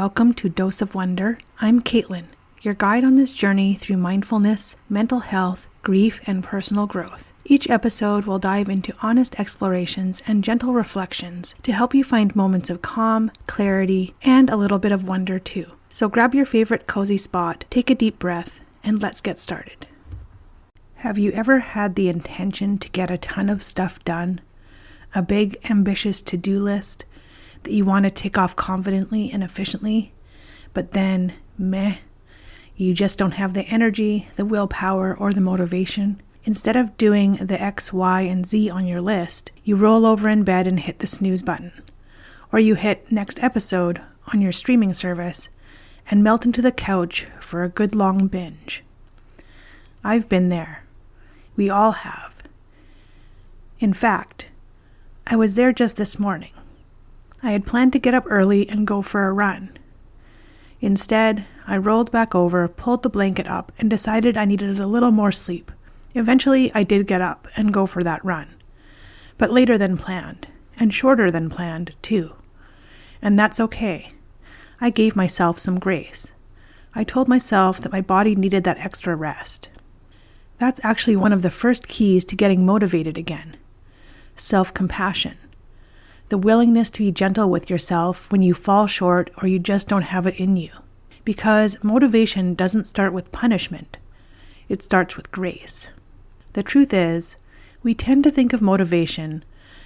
welcome to Dose of Wonder. I'm Caitlin, your guide on this journey through mindfulness, mental health, grief, and personal growth. Each episode will dive into honest explorations and gentle reflections to help you find moments of calm, clarity, and a little bit of wonder too. So grab your favorite cozy spot, take a deep breath, and let's get started. Have you ever had the intention to get a ton of stuff done? A big, ambitious to-do list that you want to tick off confidently and efficiently, but then, you just don't have the energy, the willpower, or the motivation. Instead of doing the X, Y, and Z on your list, you roll over in bed and hit the snooze button. Or you hit next episode on your streaming service and melt into the couch for a good long binge. I've been there. We all have. In fact, I was there just this morning. I had planned to get up early and go for a run. Instead, I rolled back over, pulled the blanket up, and decided I needed a little more sleep. Eventually, I did get up and go for that run, but later than planned, and shorter than planned, too. And that's okay. I gave myself some grace. I told myself that my body needed that extra rest. That's actually one of the first keys to getting motivated again. Self-compassion. The willingness to be gentle with yourself when you fall short or you just don't have it in you. Because motivation doesn't start with punishment. It starts with grace. The truth is, we tend to think of motivation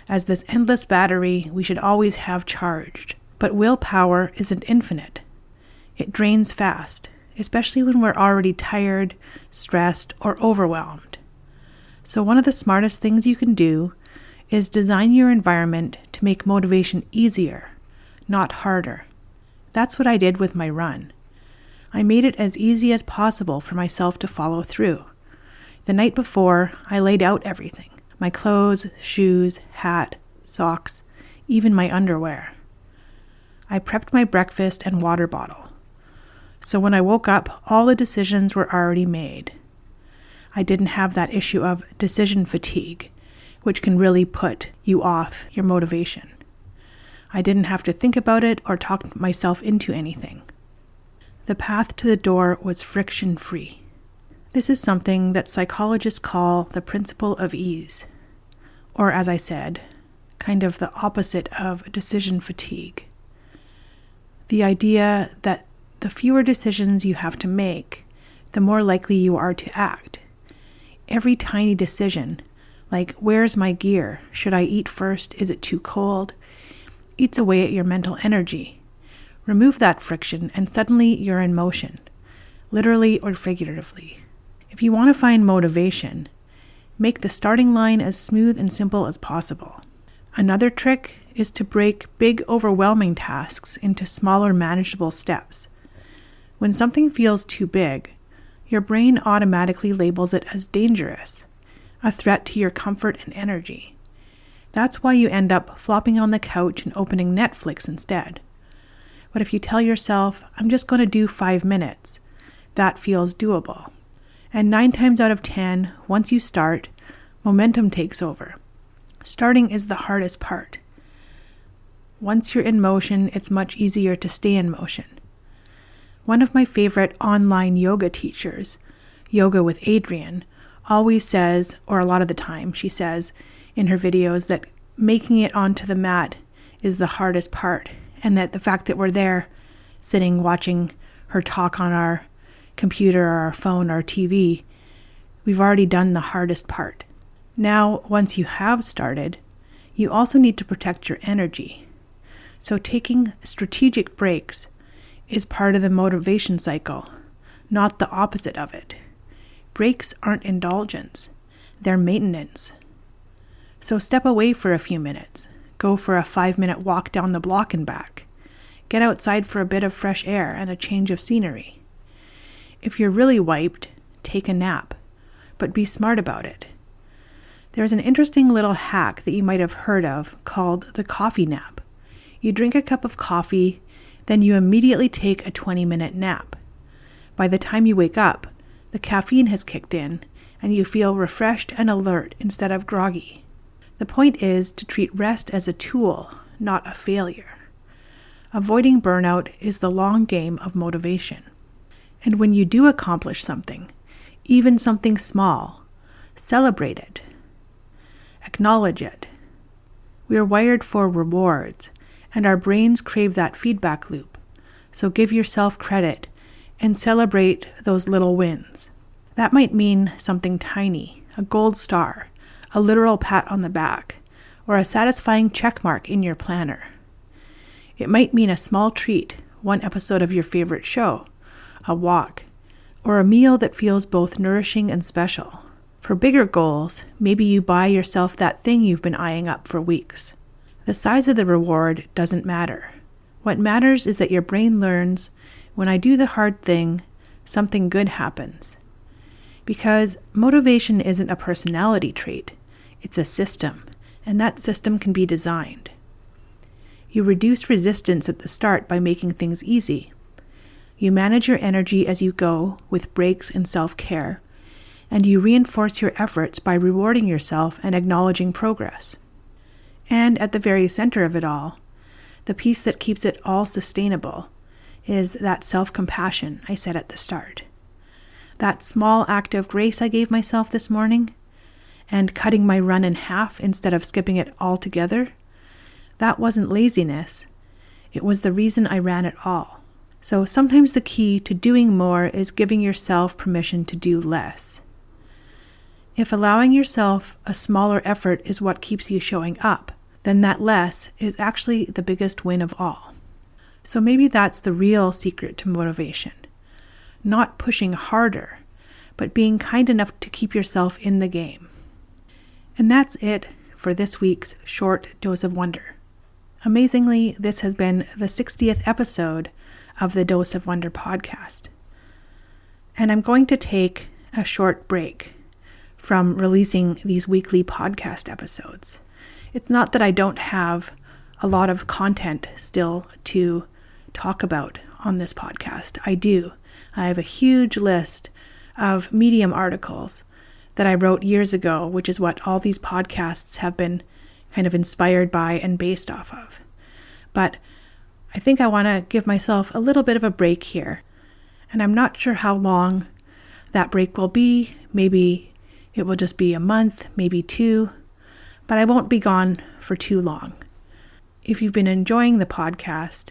as this endless battery we should always have charged. But willpower isn't infinite. It drains fast, especially when we're already tired, stressed, or overwhelmed. So one of the smartest things you can do is design your environment to make motivation easier, not harder. That's what I did with my run. I made it as easy as possible for myself to follow through. The night before, I laid out everything: my clothes, shoes, hat, socks, even my underwear. I prepped my breakfast and water bottle. So when I woke up, all the decisions were already made. I didn't have that issue of decision fatigue, which can really put you off your motivation. I didn't have to think about it or talk myself into anything. The path to the door was friction-free. This is something that psychologists call the principle of ease, or as I said, kind of the opposite of decision fatigue. The idea that the fewer decisions you have to make, the more likely you are to act. Every tiny decision, like where's my gear, should I eat first, is it too cold, eats away at your mental energy. Remove that friction and suddenly you're in motion, literally or figuratively. If you want to find motivation, make the starting line as smooth and simple as possible. Another trick is to break big, overwhelming tasks into smaller, manageable steps. When something feels too big, your brain automatically labels it as dangerous, a threat to your comfort and energy. That's why you end up flopping on the couch and opening Netflix instead. But if you tell yourself, I'm just going to do 5 minutes, that feels doable. And 9 times out of 10, once you start, momentum takes over. Starting is the hardest part. Once you're in motion, it's much easier to stay in motion. One of my favorite online yoga teachers, Yoga with Adriene, always says, or a lot of the time she says in her videos, that making it onto the mat is the hardest part, and that the fact that we're there sitting watching her talk on our computer or our phone or TV, we've already done the hardest part. Now, once you have started, you also need to protect your energy. So taking strategic breaks is part of the motivation cycle, not the opposite of it. Breaks aren't indulgence, they're maintenance. So step away for a few minutes. Go for a 5-minute walk down the block and back. Get outside for a bit of fresh air and a change of scenery. If you're really wiped, take a nap, but be smart about it. There's an interesting little hack that you might have heard of called the coffee nap. You drink a cup of coffee, then you immediately take a 20-minute nap. By the time you wake up, the caffeine has kicked in, and you feel refreshed and alert instead of groggy. The point is to treat rest as a tool, not a failure. Avoiding burnout is the long game of motivation. And when you do accomplish something, even something small, celebrate it. Acknowledge it. We are wired for rewards, and our brains crave that feedback loop. So give yourself credit and celebrate those little wins. That might mean something tiny, a gold star, a literal pat on the back, or a satisfying check mark in your planner. It might mean a small treat, one episode of your favorite show, a walk, or a meal that feels both nourishing and special. For bigger goals, maybe you buy yourself that thing you've been eyeing up for weeks. The size of the reward doesn't matter. What matters is that your brain learns, when I do the hard thing, something good happens. Because motivation isn't a personality trait, it's a system, and that system can be designed. You reduce resistance at the start by making things easy. You manage your energy as you go with breaks and self-care, and you reinforce your efforts by rewarding yourself and acknowledging progress. And at the very center of it all, the piece that keeps it all sustainable is that self-compassion I said at the start. That small act of grace I gave myself this morning, and cutting my run in half instead of skipping it altogether, that wasn't laziness. It was the reason I ran at all. So sometimes the key to doing more is giving yourself permission to do less. If allowing yourself a smaller effort is what keeps you showing up, then that less is actually the biggest win of all. So maybe that's the real secret to motivation. Not pushing harder, but being kind enough to keep yourself in the game. And that's it for this week's Short Dose of Wonder. Amazingly, this has been the 60th episode of the Dose of Wonder podcast. And I'm going to take a short break from releasing these weekly podcast episodes. It's not that I don't have a lot of content still to talk about on this podcast. I do. I have a huge list of Medium articles that I wrote years ago, which is what all these podcasts have been kind of inspired by and based off of. But I think I want to give myself a little bit of a break here. And I'm not sure how long that break will be. Maybe it will just be a month, maybe 2, but I won't be gone for too long. If you've been enjoying the podcast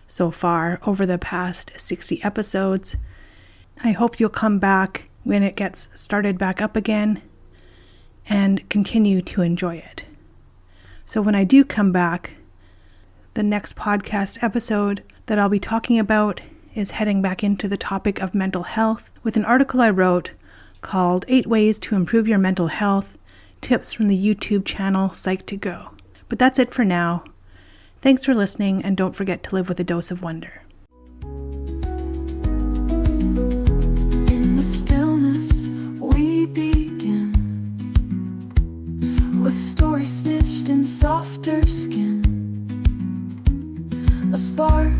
so far over the past 60 episodes, I hope you'll come back when it gets started back up again and continue to enjoy it. So when I do come back, the next podcast episode that I'll be talking about is heading back into the topic of mental health with an article I wrote called 8 Ways to Improve Your Mental Health, Tips from the YouTube channel Psych to Go. But that's it for now. Thanks for listening, and don't forget to live with a dose of wonder. In the stillness we begin, with stories stitched in softer skin, a spark